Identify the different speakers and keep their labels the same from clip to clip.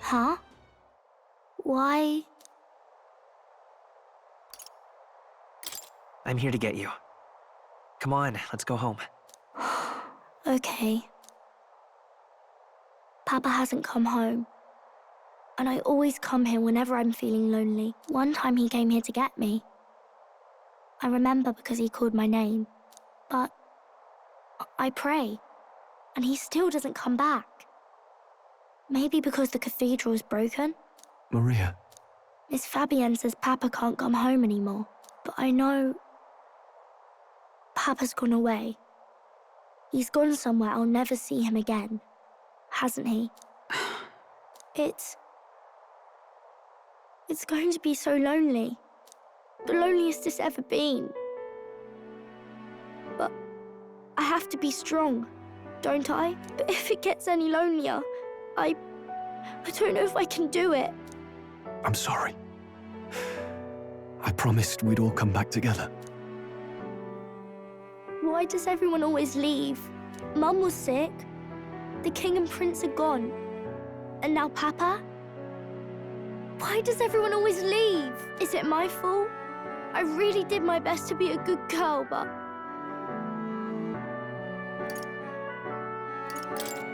Speaker 1: Huh? Why?
Speaker 2: I'm here to get you. Come on, let's go home.
Speaker 1: Okay. Papa hasn't come home. And I always come here whenever I'm feeling lonely. One time he came here to get me. I remember because he called my name. But I pray, and he still doesn't come back. Maybe because the cathedral's broken?
Speaker 3: Maria.
Speaker 1: Miss Fabienne says Papa can't come home anymore. But I know Papa's gone away. He's gone somewhere I'll never see him again. Hasn't he? It's going to be so lonely. The loneliest it's ever been. But I have to be strong, don't I? But if it gets any lonelier, I don't know if I can do it.
Speaker 3: I'm sorry. I promised we'd all come back together.
Speaker 1: Why does everyone always leave? Mum was sick. The king and prince are gone. And now Papa? Why does everyone always leave? Is it my fault? I really did my best to be a good girl, but...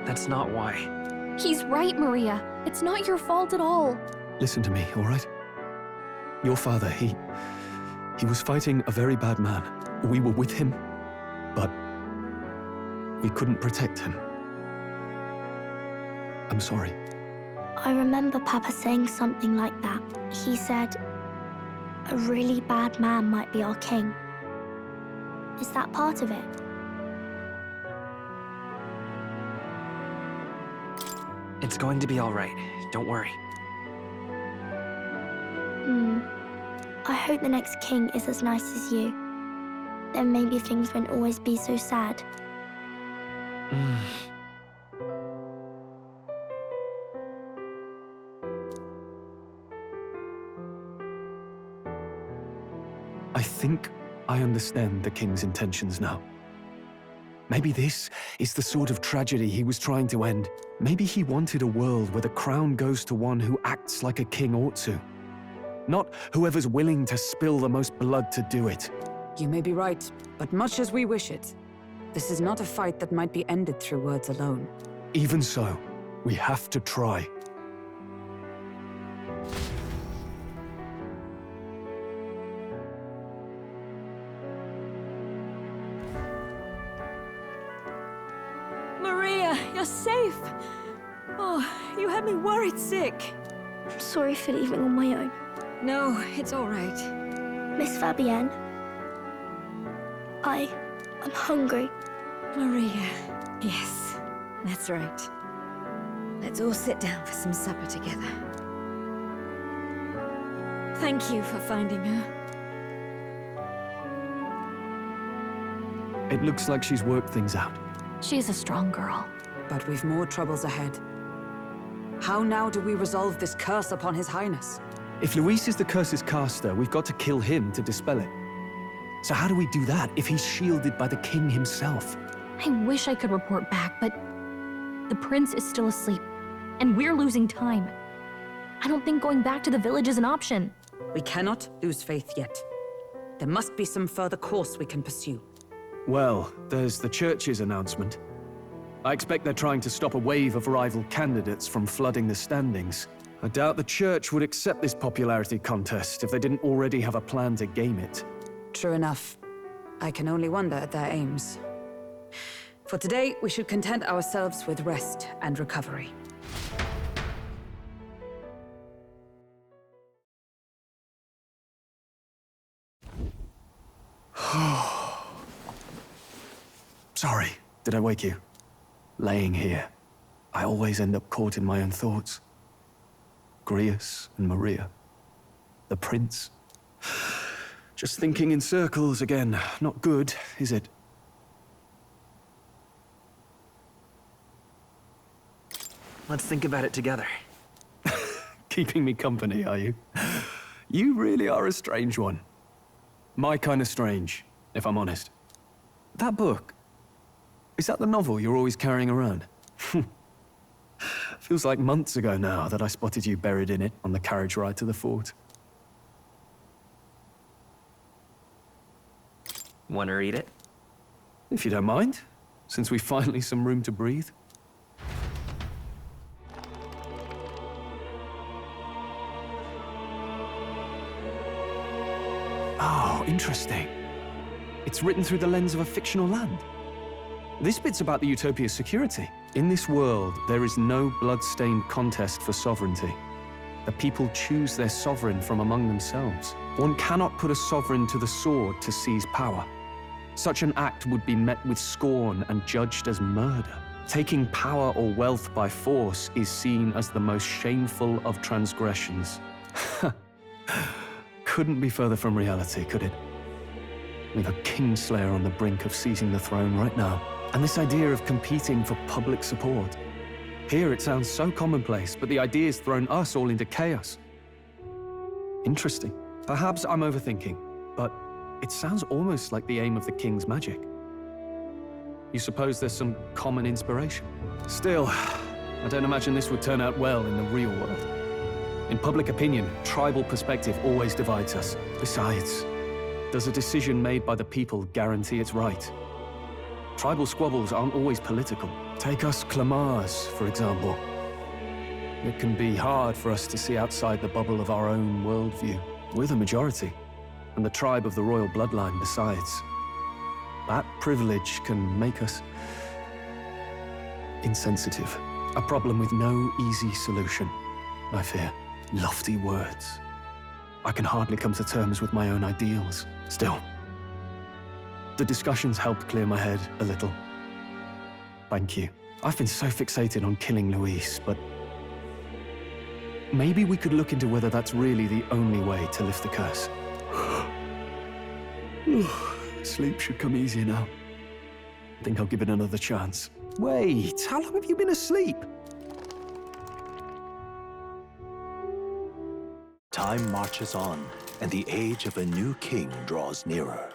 Speaker 2: That's not why.
Speaker 4: He's right, Maria. It's not your fault at all.
Speaker 3: Listen to me, all right? Your father, he was fighting a very bad man. We were with him, but we couldn't protect him. I'm sorry.
Speaker 1: I remember Papa saying something like that. He said, a really bad man might be our king. Is that part of it?
Speaker 2: It's going to be all right. Don't worry.
Speaker 1: I hope the next king is as nice as you. Then maybe things won't always be so sad.
Speaker 3: I think I understand the king's intentions now. Maybe this is the sort of tragedy he was trying to end. Maybe he wanted a world where the crown goes to one who acts like a king ought to. Not whoever's willing to spill the most blood to do it.
Speaker 5: You may be right, but much as we wish it, this is not a fight that might be ended through words alone.
Speaker 3: Even so, we have to try.
Speaker 6: Maria, you're safe. Oh, you had me worried sick.
Speaker 1: I'm sorry for leaving on my own.
Speaker 6: No, it's all right.
Speaker 1: Miss Fabienne, I'm hungry.
Speaker 6: Maria, yes, that's right. Let's all sit down for some supper together. Thank you for finding her.
Speaker 3: It looks like she's worked things out.
Speaker 4: She's a strong girl.
Speaker 5: But we've more troubles ahead. How now do we resolve this curse upon His Highness?
Speaker 3: If Luis is the curse's caster, we've got to kill him to dispel it. So how do we do that if he's shielded by the king himself?
Speaker 4: I wish I could report back, but the prince is still asleep, and we're losing time. I don't think going back to the village is an option.
Speaker 5: We cannot lose faith yet. There must be some further course we can pursue.
Speaker 3: Well, there's the church's announcement. I expect they're trying to stop a wave of rival candidates from flooding the standings. I doubt the church would accept this popularity contest if they didn't already have a plan to game it.
Speaker 5: True enough. I can only wonder at their aims. For today, we should content ourselves with rest and recovery.
Speaker 3: Sorry, did I wake you? Laying here, I always end up caught in my own thoughts. Grius and Maria. The prince. Just thinking in circles again. Not good, is it?
Speaker 2: Let's think about it together.
Speaker 3: Keeping me company, are you? You really are a strange one. My kind of strange, if I'm honest. That book, is that the novel you're always carrying around? Feels like months ago now that I spotted you buried in it on the carriage ride to the fort.
Speaker 2: Wanna read it?
Speaker 3: If you don't mind, since we finally some room to breathe. Oh, interesting. It's written through the lens of a fictional land. This bit's about the Utopia's security. In this world, there is no blood-stained contest for sovereignty. The people choose their sovereign from among themselves. One cannot put a sovereign to the sword to seize power. Such an act would be met with scorn and judged as murder. Taking power or wealth by force is seen as the most shameful of transgressions. Couldn't be further from reality, could it? With a Kingslayer on the brink of seizing the throne right now. And this idea of competing for public support. Here it sounds so commonplace, but the idea's thrown us all into chaos. Interesting. Perhaps I'm overthinking, but it sounds almost like the aim of the King's magic. You suppose there's some common inspiration? Still, I don't imagine this would turn out well in the real world. In public opinion, tribal perspective always divides us. Besides, does a decision made by the people guarantee it's right? Tribal squabbles aren't always political. Take us Clamars, for example. It can be hard for us to see outside the bubble of our own worldview. We're the majority, and the tribe of the royal bloodline besides. That privilege can make us insensitive. A problem with no easy solution, I fear. Lofty words. I can hardly come to terms with my own ideals. Still, the discussions helped clear my head a little. Thank you. I've been so fixated on killing Luis, but maybe we could look into whether that's really the only way to lift the curse. Sleep should come easier now. I think I'll give it another chance. Wait, how long have you been asleep?
Speaker 7: Time marches on, and the age of a new king draws nearer.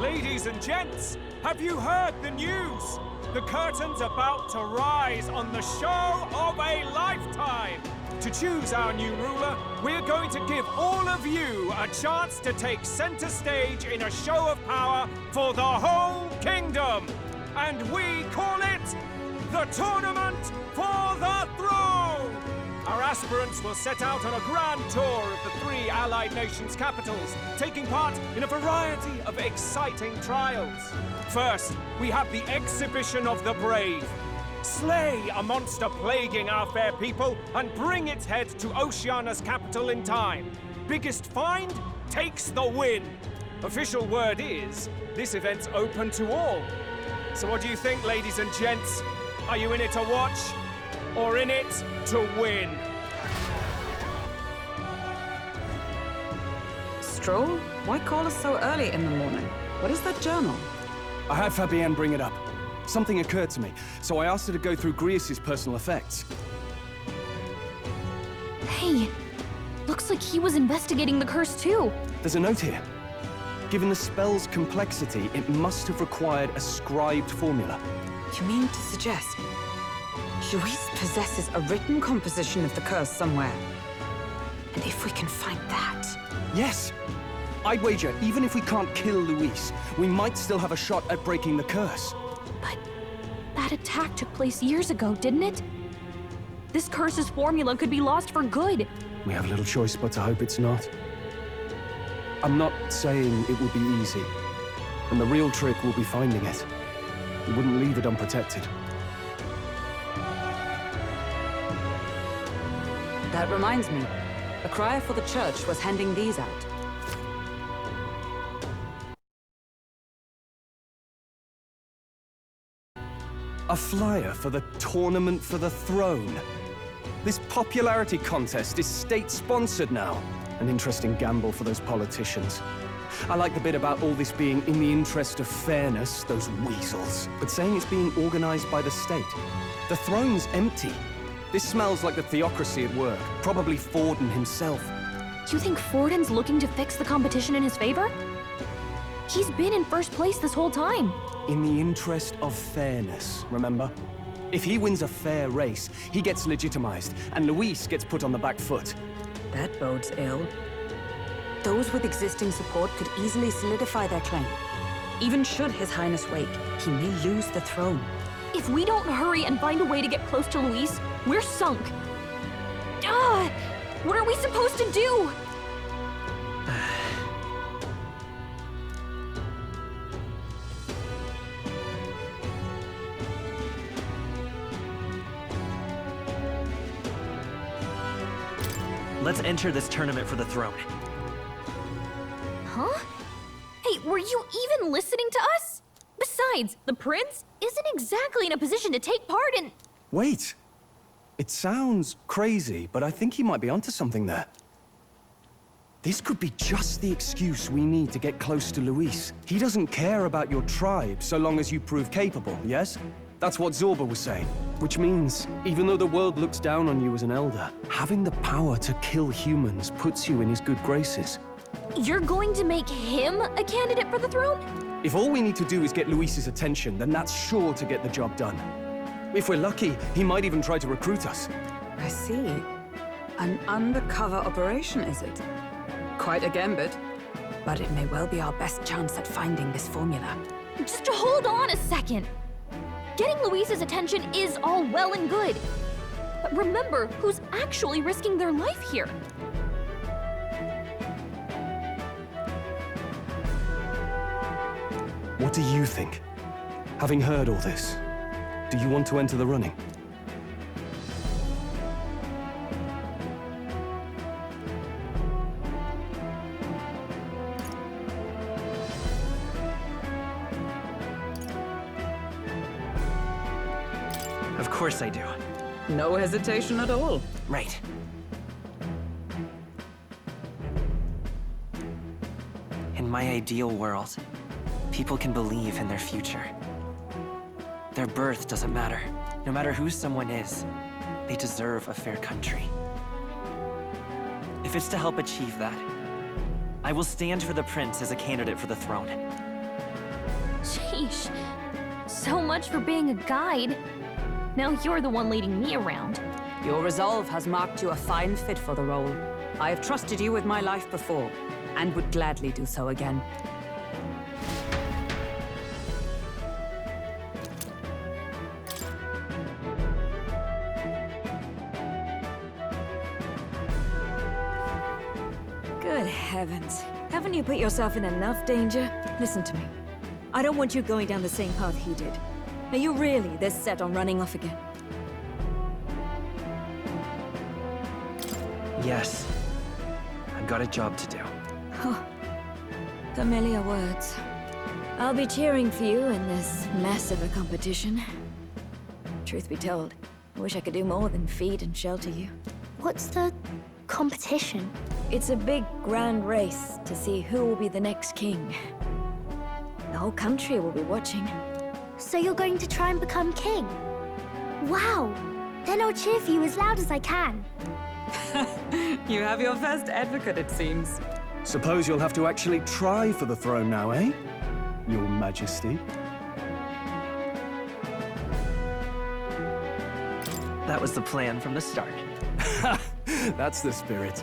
Speaker 8: Ladies and gents, have you heard the news? The curtain's about to rise on the show of a lifetime. To choose our new ruler, we're going to give all of you a chance to take center stage in a show of power for the whole kingdom. And we call it the Tournament for the Throne! Our aspirants will set out on a grand tour of the 3 allied nations' capitals, taking part in a variety of exciting trials. First, we have the Exhibition of the Brave. Slay a monster plaguing our fair people and bring its head to Oceania's capital in time. Biggest find takes the win. Official word is, this event's open to all. So what do you think, ladies and gents? Are you in it to watch? Or in it to win?
Speaker 5: Stroll? Why call us so early in the morning? What is that journal?
Speaker 3: I had Fabienne bring it up. Something occurred to me, so I asked her to go through Grius' personal effects.
Speaker 4: Hey, looks like he was investigating the curse too.
Speaker 3: There's a note here. Given the spell's complexity, it must have required a scribed formula.
Speaker 5: You mean to suggest Luis possesses a written composition of the curse somewhere? And if we can find that...
Speaker 3: Yes! I'd wager, even if we can't kill Luis, we might still have a shot at breaking the curse.
Speaker 4: But that attack took place years ago, didn't it? This curse's formula could be lost for good.
Speaker 3: We have little choice but to hope it's not. I'm not saying it will be easy, and the real trick will be finding it. We wouldn't leave it unprotected.
Speaker 5: That reminds me. A crier for the church was handing these out.
Speaker 3: A flyer for the Tournament for the Throne. This popularity contest is state-sponsored now. An interesting gamble for those politicians. I like the bit about all this being in the interest of fairness, those weasels. But saying it's being organized by the state. The throne's empty. This smells like the theocracy at work. Probably Forden himself.
Speaker 4: You think Forden's looking to fix the competition in his favor? He's been in first place this whole time.
Speaker 3: In the interest of fairness, remember? If he wins a fair race, he gets legitimized, and Luis gets put on the back foot.
Speaker 5: That bodes ill. Those with existing support could easily solidify their claim. Even should His Highness wake, he may lose the throne.
Speaker 4: If we don't hurry and find a way to get close to Luis, we're sunk. What are we supposed to do?
Speaker 2: Let's enter this tournament for the throne.
Speaker 4: Huh? Hey, were you even listening to us? Besides, the prince isn't exactly in a position to take part in...
Speaker 3: Wait. It sounds crazy, but I think he might be onto something there. This could be just the excuse we need to get close to Luis. He doesn't care about your tribe so long as you prove capable, yes? That's what Zorba was saying. Which means, even though the world looks down on you as an elder, having the power to kill humans puts you in his good graces.
Speaker 4: You're going to make him a candidate for the throne?
Speaker 3: If all we need to do is get Luis's attention, then that's sure to get the job done. If we're lucky, he might even try to recruit us.
Speaker 5: I see. An undercover operation, is it? Quite a gambit. But it may well be our best chance at finding this formula.
Speaker 4: Just hold on a second. Getting Luis's attention is all well and good. But remember who's actually risking their life here.
Speaker 3: What do you think? Having heard all this, do you want to enter the running?
Speaker 2: Of course I do.
Speaker 5: No hesitation at all.
Speaker 2: Right. In my ideal world, people can believe in their future. Their birth doesn't matter. No matter who someone is, they deserve a fair country. If it's to help achieve that, I will stand for the prince as a candidate for the throne.
Speaker 4: Sheesh. So much for being a guide. Now you're the one leading me around.
Speaker 5: Your resolve has marked you a fine fit for the role. I have trusted you with my life before, and would gladly do so again.
Speaker 6: Good heavens. Haven't you put yourself in enough danger? Listen to me. I don't want you going down the same path he did. Are you really this set on running off again?
Speaker 2: Yes. I've got a job to do.
Speaker 6: Oh, familiar words. I'll be cheering for you in this mess of a competition. Truth be told, I wish I could do more than feed and shelter you.
Speaker 1: What's the competition?
Speaker 6: It's a big, grand race to see who will be the next king. The whole country will be watching.
Speaker 1: So you're going to try and become king? Wow! Then I'll cheer for you as loud as I can.
Speaker 5: You have your first advocate, it seems.
Speaker 3: Suppose you'll have to actually try for the throne now, eh? Your Majesty.
Speaker 2: That was the plan from the start.
Speaker 3: That's the spirit.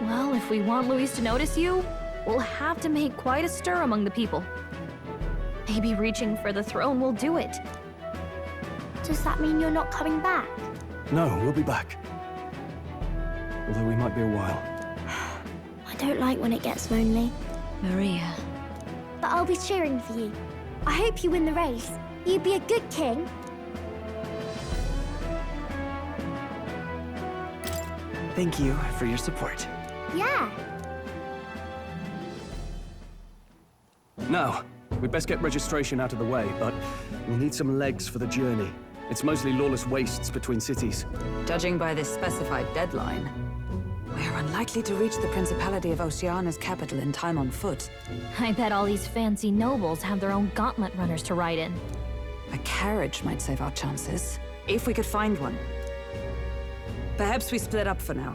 Speaker 4: Well, if we want Luis to notice you, we'll have to make quite a stir among the people. Maybe reaching for the throne will do it.
Speaker 1: Does that mean you're not coming back?
Speaker 3: No, we'll be back. Although we might be a while.
Speaker 1: I don't like when it gets lonely.
Speaker 6: Maria.
Speaker 1: But I'll be cheering for you. I hope you win the race. You'd be a good king.
Speaker 2: Thank you for your support.
Speaker 1: Yeah.
Speaker 3: Now, we'd best get registration out of the way, but we'll need some legs for the journey. It's mostly lawless wastes between cities.
Speaker 5: Judging by this specified deadline, we're unlikely to reach the Principality of Oceana's capital in time on foot.
Speaker 4: I bet all these fancy nobles have their own gauntlet runners to ride in.
Speaker 5: A carriage might save our chances, if we could find one. Perhaps we split up for now.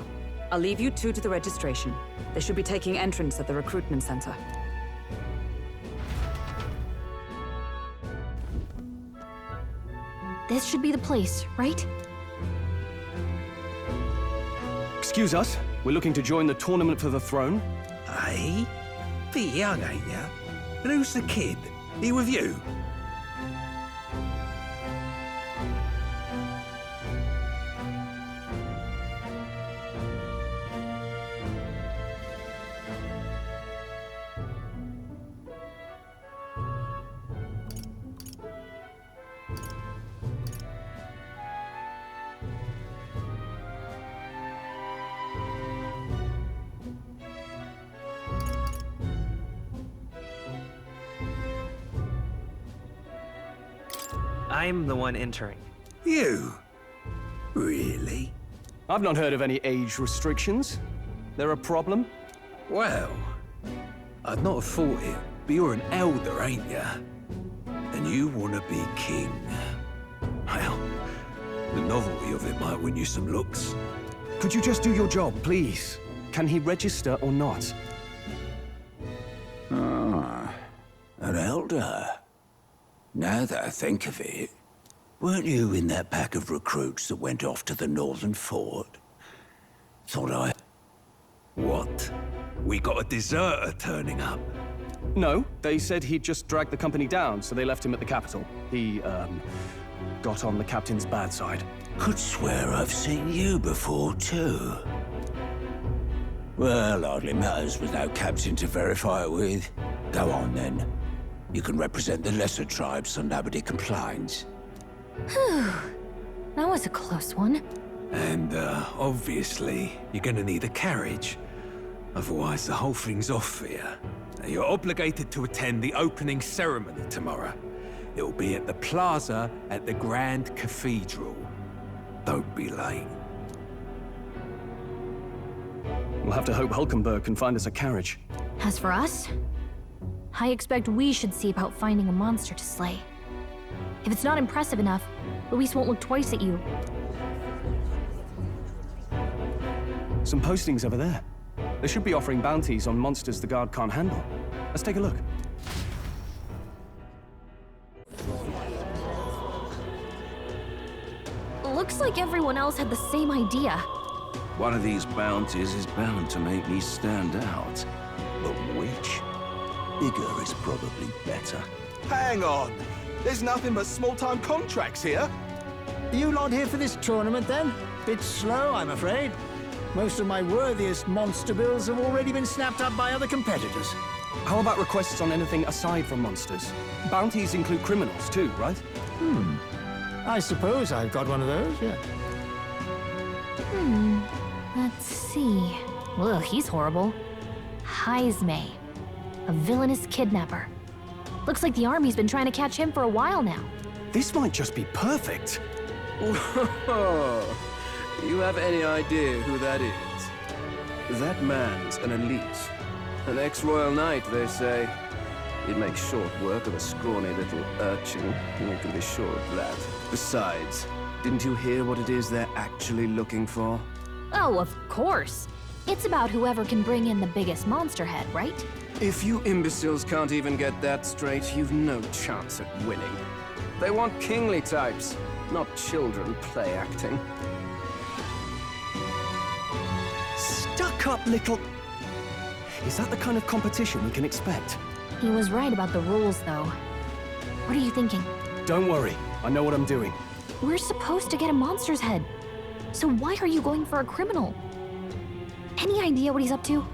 Speaker 5: I'll leave you two to the registration. They should be taking entrance at the recruitment center.
Speaker 4: This should be the place, right?
Speaker 3: Excuse us, we're looking to join the tournament for the throne.
Speaker 9: Hey? Bit young, ain't ya? And who's the kid? He with you?
Speaker 2: I'm the one entering.
Speaker 9: You? Really?
Speaker 3: I've not heard of any age restrictions. There a problem?
Speaker 9: Well, I'd not have thought it, but you're an elder, ain't ya? And you want to be king. Well, the novelty of it might win you some looks.
Speaker 3: Could you just do your job, please? Can he register or not?
Speaker 9: Ah, an elder. Now that I think of it, weren't you in that pack of recruits that went off to the northern fort? Thought I... What? We got a deserter turning up.
Speaker 3: No, they said he'd just dragged the company down, so they left him at the capital. He, got on the captain's bad side.
Speaker 9: Could swear I've seen you before, too. Well, hardly matters without captain to verify it with. Go on, then. You can represent the lesser tribes so nobody complains.
Speaker 4: Whew. That was a close one.
Speaker 9: And, obviously, you're gonna need a carriage. Otherwise, the whole thing's off for you. Now, you're obligated to attend the opening ceremony tomorrow. It'll be at the plaza at the Grand Cathedral. Don't be late.
Speaker 3: We'll have to hope Hulkenberg can find us a carriage.
Speaker 4: As for us, I expect we should see about finding a monster to slay. If it's not impressive enough, Luis won't look twice at you.
Speaker 3: Some postings over there. They should be offering bounties on monsters the guard can't handle. Let's take a look.
Speaker 4: Looks like everyone else had the same idea.
Speaker 10: One of these bounties is bound to make me stand out. But which? Bigger is probably better.
Speaker 11: Hang on! There's nothing but small-time contracts here.
Speaker 12: You lot here for this tournament, then? Bit slow, I'm afraid. Most of my worthiest monster bills have already been snapped up by other competitors.
Speaker 3: How about requests on anything aside from monsters? Bounties include criminals too, right?
Speaker 12: I suppose I've got one of those, yeah.
Speaker 4: Let's see. Ugh, he's horrible. Heisme, a villainous kidnapper. Looks like the army's been trying to catch him for a while now.
Speaker 3: This might just be perfect.
Speaker 10: Whoa. You have any idea who that is? That man's an elite. An ex-royal knight, they say. He'd make short work of a scrawny little urchin. You can be sure of that. Besides, didn't you hear what it is they're actually looking for?
Speaker 4: Oh, of course. It's about whoever can bring in the biggest monster head, right?
Speaker 10: If you imbeciles can't even get that straight, you've no chance at winning. They want kingly types, not children play acting.
Speaker 3: Stuck-up little... Is that the kind of competition we can expect?
Speaker 4: He was right about the rules, though. What are you thinking?
Speaker 3: Don't worry, I know what I'm doing.
Speaker 4: We're supposed to get a monster's head. So why are you going for a criminal? Any idea what he's up to?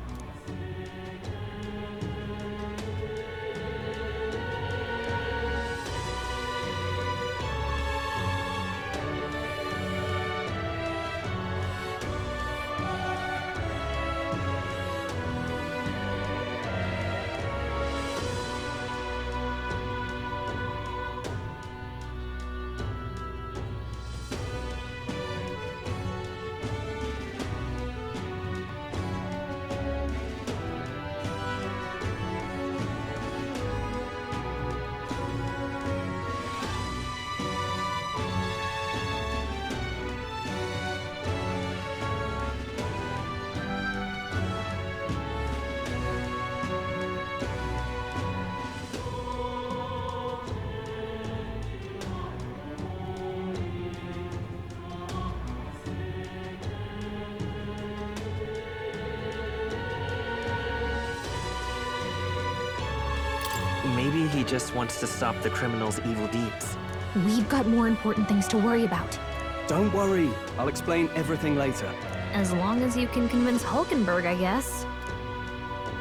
Speaker 2: Maybe he just wants to stop the criminal's evil deeds.
Speaker 4: We've got more important things to worry about.
Speaker 3: Don't worry, I'll explain everything later.
Speaker 4: As long as you can convince Hulkenberg, I guess.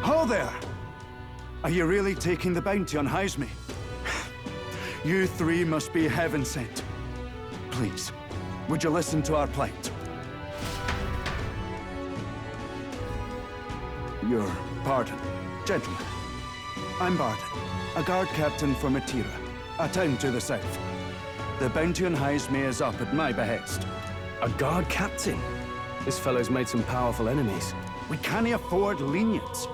Speaker 13: Ho there! Are you really taking the bounty on Heisme? You three must be heaven sent. Please, would you listen to our plight? Your pardon, gentlemen. I'm Barton, a guard captain for Matira, a town to the south. The bounty on Heisme is up at my behest.
Speaker 3: A guard captain? This fellow's made some powerful enemies.
Speaker 13: We can't afford lenience.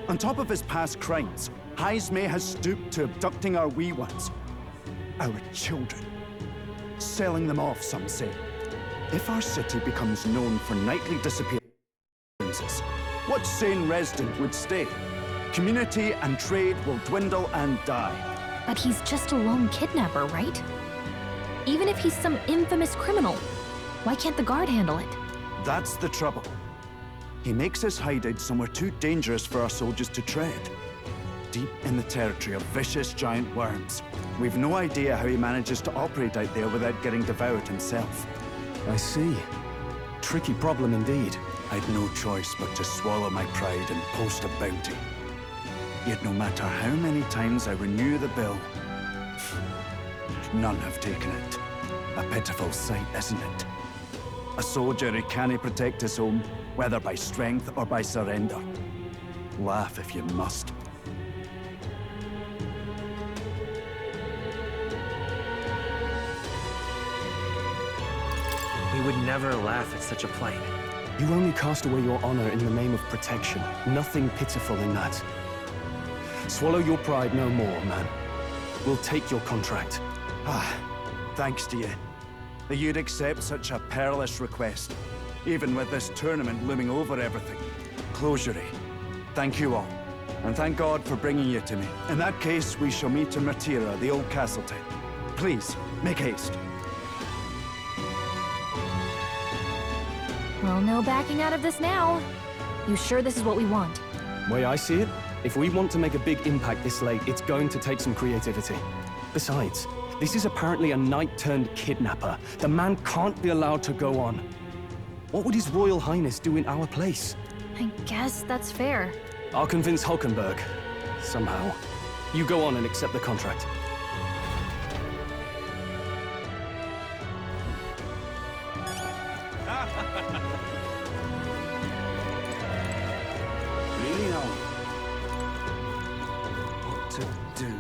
Speaker 13: On top of his past crimes, Heisme has stooped to abducting our wee ones. Our children. Selling them off, some say. If our city becomes known for nightly disappearances, what sane resident would stay? Community and trade will dwindle and die.
Speaker 4: But he's just a lone kidnapper, right? Even if he's some infamous criminal, why can't the guard handle it?
Speaker 13: That's the trouble. He makes his hideout somewhere too dangerous for our soldiers to tread. Deep in the territory of vicious giant worms. We've no idea how he manages to operate out there without getting devoured himself.
Speaker 3: I see. Tricky problem indeed.
Speaker 13: I'd no choice but to swallow my pride and post a bounty. Yet no matter how many times I renew the bill, none have taken it. A pitiful sight, isn't it? A soldier who can't protect his home, whether by strength or by surrender. Laugh if you must.
Speaker 2: We would never laugh at such a plight.
Speaker 3: You only cast away your honor in the name of protection. Nothing pitiful in that. Swallow your pride no more, man. We'll take your contract.
Speaker 13: Thanks to you. That you'd accept such a perilous request, even with this tournament looming over everything. Closure. Thank you all, and thank God for bringing you to me. In that case, we shall meet in Matira, the old castle town. Please, make haste.
Speaker 4: Well, no backing out of this now. You sure this is what we want?
Speaker 3: Way I see it, if we want to make a big impact this late, it's going to take some creativity. Besides, this is apparently a knight-turned-kidnapper. The man can't be allowed to go on. What would His Royal Highness do in our place?
Speaker 4: I guess that's fair.
Speaker 3: I'll convince Hulkenberg. Somehow. You go on and accept the contract.
Speaker 13: Really now? What to do?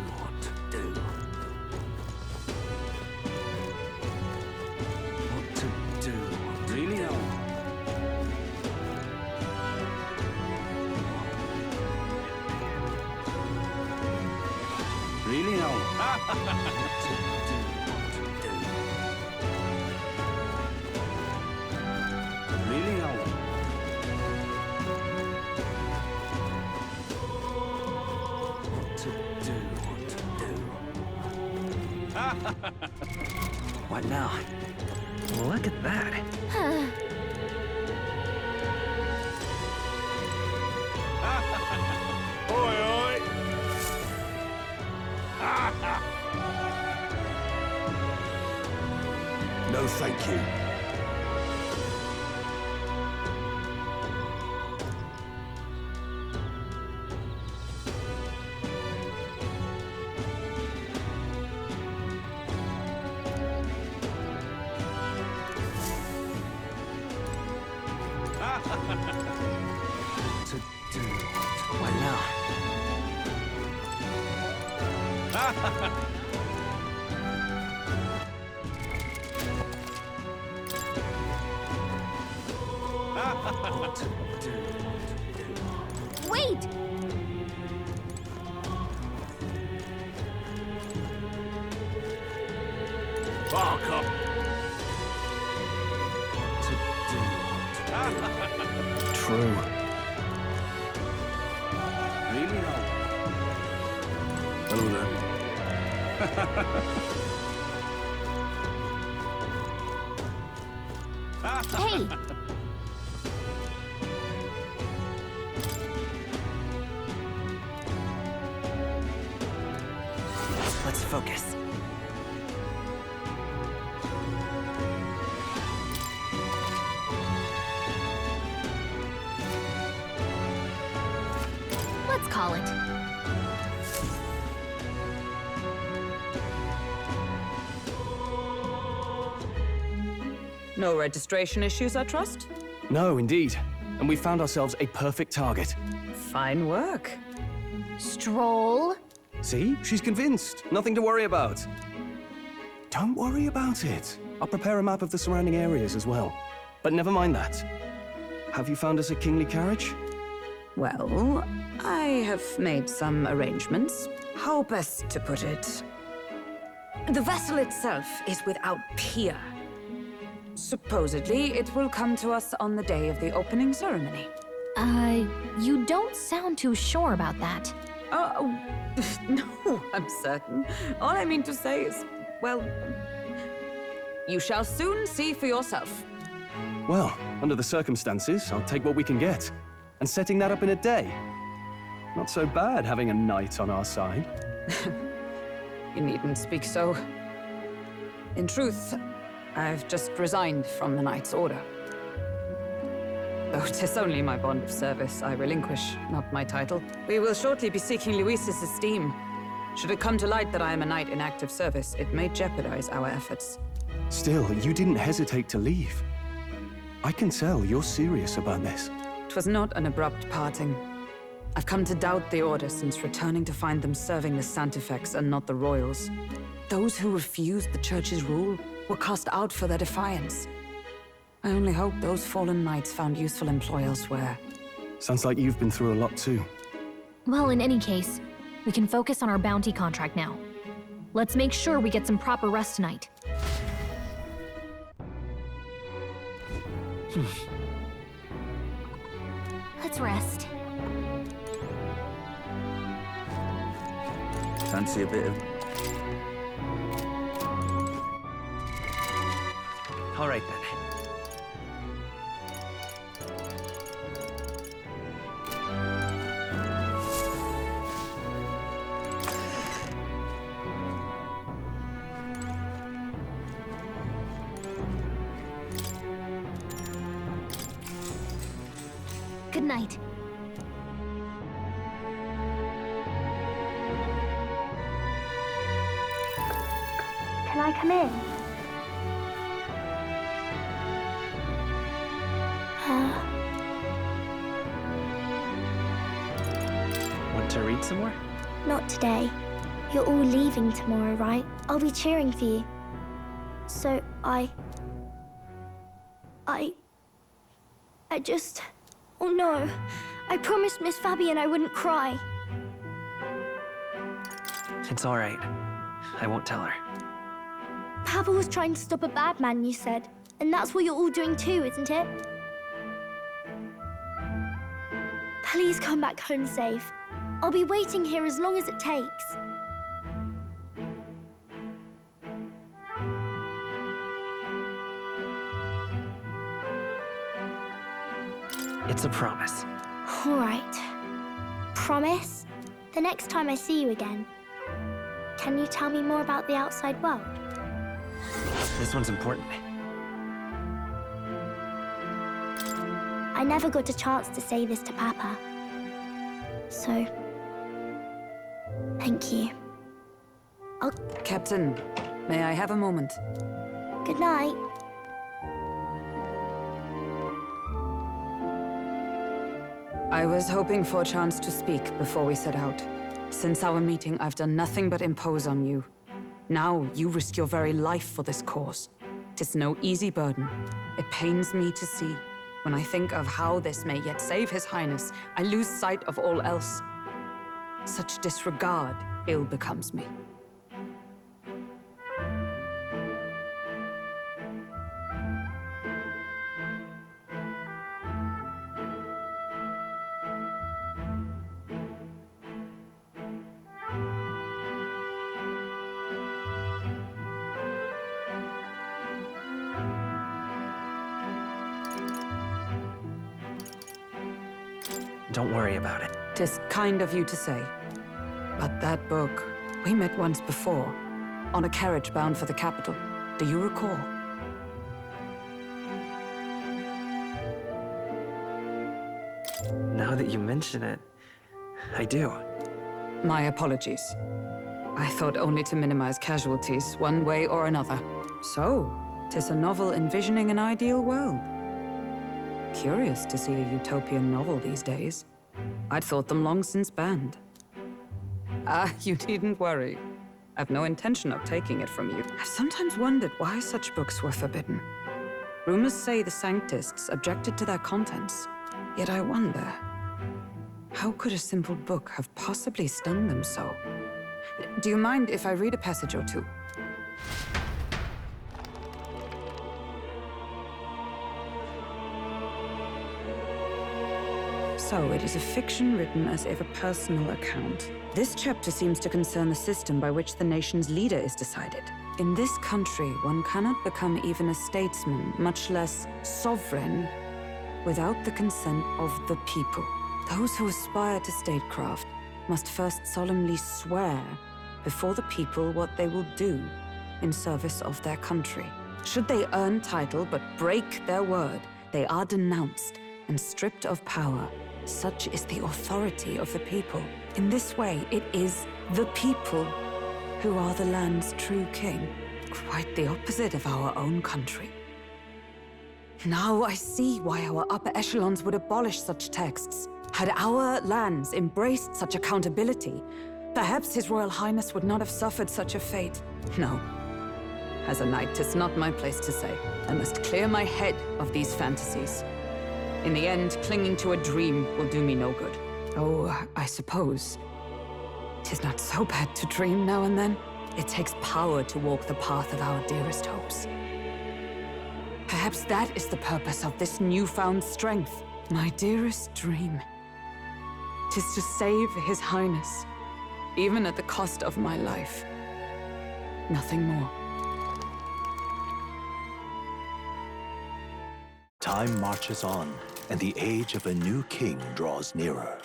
Speaker 13: Really now? Really now? Really now? What to do?
Speaker 2: What now? Look at that.
Speaker 8: Oi, oi!
Speaker 13: No, thank you.
Speaker 2: What now?
Speaker 4: Wait!
Speaker 8: Bark up!
Speaker 3: True.
Speaker 13: Really now? Hello there.
Speaker 4: Hey!
Speaker 2: Let's focus.
Speaker 4: Let's call it.
Speaker 5: No registration issues, I trust?
Speaker 3: No, indeed. And we found ourselves a perfect target.
Speaker 5: Fine work.
Speaker 4: Stroll.
Speaker 3: See? She's convinced. Nothing to worry about. Don't worry about it. I'll prepare a map of the surrounding areas as well. But never mind that. Have you found us a kingly carriage?
Speaker 5: Well, I have made some arrangements. How best to put it? The vessel itself is without peer. Supposedly, it will come to us on the day of the opening ceremony.
Speaker 4: You don't sound too sure about that.
Speaker 5: No, I'm certain. All I mean to say is, well, you shall soon see for yourself.
Speaker 3: Well, under the circumstances, I'll take what we can get. And setting that up in a day. Not so bad having a knight on our side.
Speaker 5: You needn't speak so. In truth, I've just resigned from the Knight's Order. Though 'tis only my bond of service I relinquish, not my title. We will shortly be seeking Luis's esteem. Should it come to light that I am a knight in active service, it may jeopardize our efforts.
Speaker 3: Still, you didn't hesitate to leave. I can tell you're serious about this.
Speaker 5: 'Twas not an abrupt parting. I've come to doubt the Order since returning to find them serving the Santifex and not the Royals. Those who refused the Church's rule were cast out for their defiance. I only hope those fallen knights found useful employ elsewhere.
Speaker 3: Sounds like you've been through a lot too.
Speaker 4: Well, in any case, we can focus on our bounty contract now. Let's make sure we get some proper rest tonight. Let's rest.
Speaker 10: Fancy a bit of...
Speaker 2: All right then.
Speaker 4: Good night.
Speaker 1: Can I come in?
Speaker 2: Want to read some more?
Speaker 1: Not today. You're all leaving tomorrow, right? I'll be cheering for you. So I just... Oh no. I promised Miss Fabian I wouldn't cry.
Speaker 2: It's all right. I won't tell her.
Speaker 1: Papa was trying to stop a bad man, you said. And that's what you're all doing too, isn't it? Please come back home safe. I'll be waiting here as long as it takes.
Speaker 2: It's a promise.
Speaker 1: All right. Promise? The next time I see you again, can you tell me more about the outside world?
Speaker 2: This one's important.
Speaker 1: I never got a chance to say this to Papa. So, thank you.
Speaker 5: Captain, may I have a moment?
Speaker 1: Good night.
Speaker 5: I was hoping for a chance to speak before we set out. Since our meeting, I've done nothing but impose on you. Now, you risk your very life for this cause. 'Tis no easy burden. It pains me to see. When I think of how this may yet save His Highness, I lose sight of all else. Such disregard ill becomes me.
Speaker 2: Don't worry about it.
Speaker 5: 'Tis kind of you to say. But that book, We met once before, on a carriage bound for the capital. Do you recall?
Speaker 2: Now that you mention it, I do.
Speaker 5: My apologies. I thought only to minimize casualties, one way or another. So, 'tis a novel envisioning an ideal world. Curious to see a utopian novel these days. I'd thought them long since banned. Ah, you needn't worry. I've no intention of taking it from you. I've sometimes wondered why such books were forbidden. Rumors say the Sanctists objected to their contents. Yet I wonder, how could a simple book have possibly stung them so? Do you mind if I read a passage or two? So, it is a fiction written as if a personal account. This chapter seems to concern the system by which the nation's leader is decided. In this country, one cannot become even a statesman, much less sovereign, without the consent of the people. Those who aspire to statecraft must first solemnly swear before the people what they will do in service of their country. Should they earn title but break their word, they are denounced and stripped of power. Such is the authority of the people. In this way, it is the people who are the land's true king. Quite the opposite of our own country. Now I see why our upper echelons would abolish such texts. Had our lands embraced such accountability, perhaps His Royal Highness would not have suffered such a fate. No. As a knight, 'tis not my place to say. I must clear my head of these fantasies. In the end, clinging to a dream will do me no good. Oh, I suppose 'tis not so bad to dream now and then. It takes power to walk the path of our dearest hopes. Perhaps that is the purpose of this newfound strength. My dearest dream. 'Tis to save His Highness, even at the cost of my life. Nothing more.
Speaker 7: Time marches on, and the age of a new king draws nearer.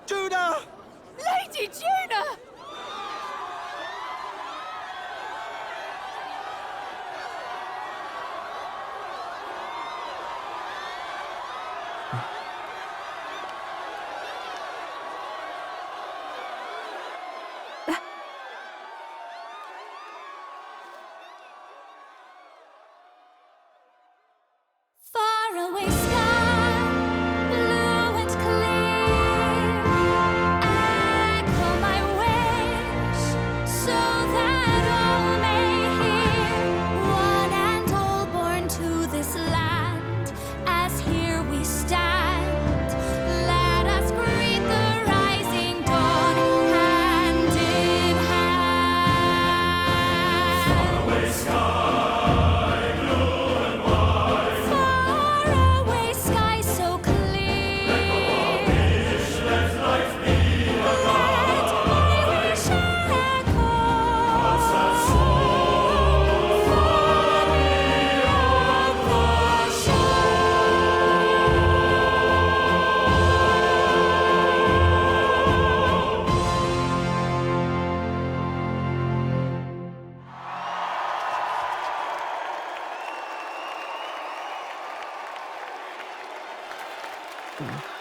Speaker 11: Judah!
Speaker 6: Lady Judah!
Speaker 1: Far away sky, blue and clear. Echo my wish, so that all may hear. One and all born to this land, as here we stand. Let us greet the rising dawn, hand in hand. Far away sky.
Speaker 2: Mm.